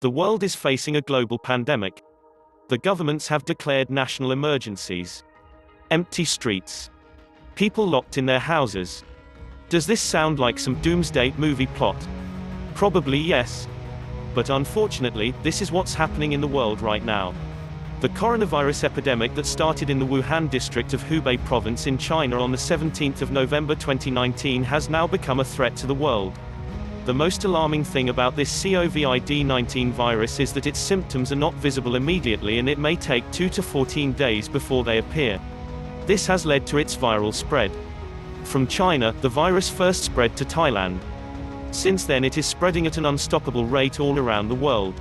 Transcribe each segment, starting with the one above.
The world is facing a global pandemic. The governments have declared national emergencies. Empty streets. People locked in their houses. Does this sound like some doomsday movie plot? Probably yes. But unfortunately, this is what's happening in the world right now. The coronavirus epidemic that started in the Wuhan district of Hubei Province in China on the 17th of November 2019 has now become a threat to the world. The most alarming thing about this COVID-19 virus is that its symptoms are not visible immediately and it may take 2 to 14 days before they appear. This has led to its viral spread. From China, the virus first spread to Thailand. Since then it is spreading at an unstoppable rate all around the world.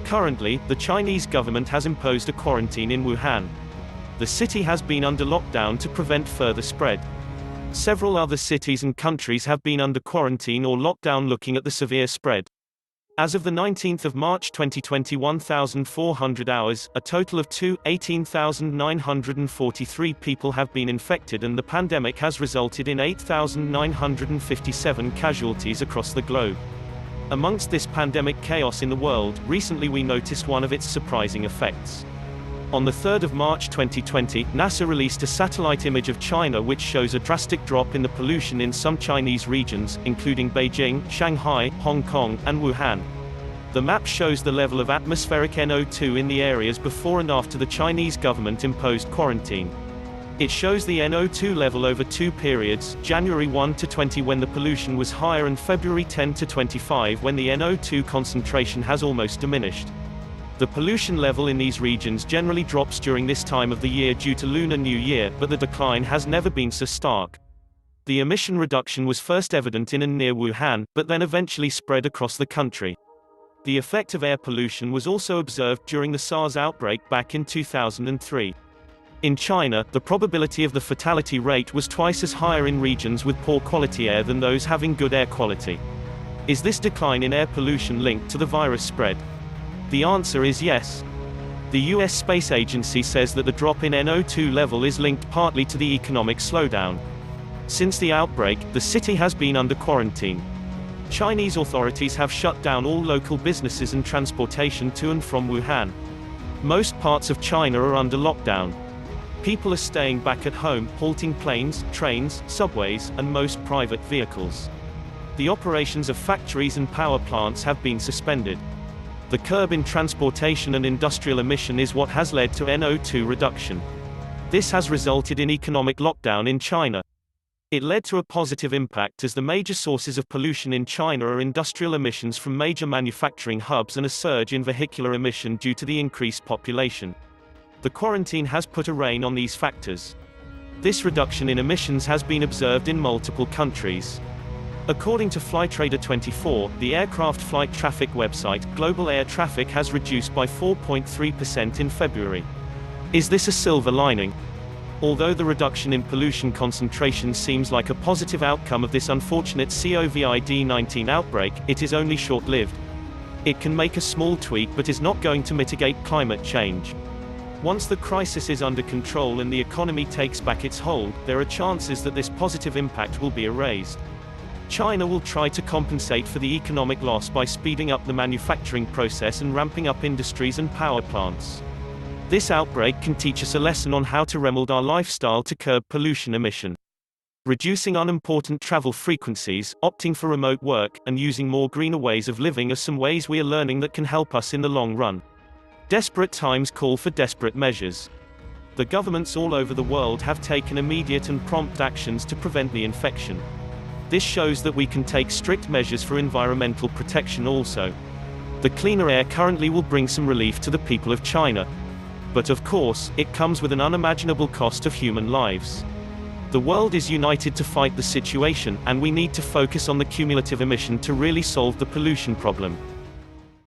Currently, the Chinese government has imposed a quarantine in Wuhan. The city has been under lockdown to prevent further spread. Several other cities and countries have been under quarantine or lockdown looking at the severe spread. As of the 19th of March 2020, 1,400 hours, a total of 18,943 people have been infected and the pandemic has resulted in 8,957 casualties across the globe. Amongst this pandemic chaos in the world, recently we noticed one of its surprising effects. On the 3rd of March 2020, NASA released a satellite image of China which shows a drastic drop in the pollution in some Chinese regions, including Beijing, Shanghai, Hong Kong, and Wuhan. The map shows the level of atmospheric NO2 in the areas before and after the Chinese government imposed quarantine. It shows the NO2 level over two periods, January 1 to 20 when the pollution was higher and February 10 to 25 when the NO2 concentration has almost diminished. The pollution level in these regions generally drops during this time of the year due to Lunar New Year, but the decline has never been so stark. The emission reduction was first evident in and near Wuhan, but then eventually spread across the country. The effect of air pollution was also observed during the SARS outbreak back in 2003. In China, the probability of the fatality rate was twice as higher in regions with poor quality air than those having good air quality. Is this decline in air pollution linked to the virus spread? The answer is yes. The US Space Agency says that the drop in NO2 level is linked partly to the economic slowdown. Since the outbreak, the city has been under quarantine. Chinese authorities have shut down all local businesses and transportation to and from Wuhan. Most parts of China are under lockdown. People are staying back at home, halting planes, trains, subways, and most private vehicles. The operations of factories and power plants have been suspended. The curb in transportation and industrial emission is what has led to NO2 reduction. This has resulted in economic lockdown in China. It led to a positive impact as the major sources of pollution in China are industrial emissions from major manufacturing hubs and a surge in vehicular emission due to the increased population. The quarantine has put a rein on these factors. This reduction in emissions has been observed in multiple countries. According to Flytrader24, the aircraft flight traffic website, global air traffic has reduced by 4.3% in February. Is this a silver lining? Although the reduction in pollution concentration seems like a positive outcome of this unfortunate COVID-19 outbreak, it is only short-lived. It can make a small tweak but is not going to mitigate climate change. Once the crisis is under control and the economy takes back its hold, there are chances that this positive impact will be erased. China will try to compensate for the economic loss by speeding up the manufacturing process and ramping up industries and power plants. This outbreak can teach us a lesson on how to remold our lifestyle to curb pollution emission. Reducing unimportant travel frequencies, opting for remote work, and using more greener ways of living are some ways we are learning that can help us in the long run. Desperate times call for desperate measures. The governments all over the world have taken immediate and prompt actions to prevent the infection. This shows that we can take strict measures for environmental protection also. The cleaner air currently will bring some relief to the people of China. But of course, it comes with an unimaginable cost of human lives. The world is united to fight the situation, and we need to focus on the cumulative emission to really solve the pollution problem.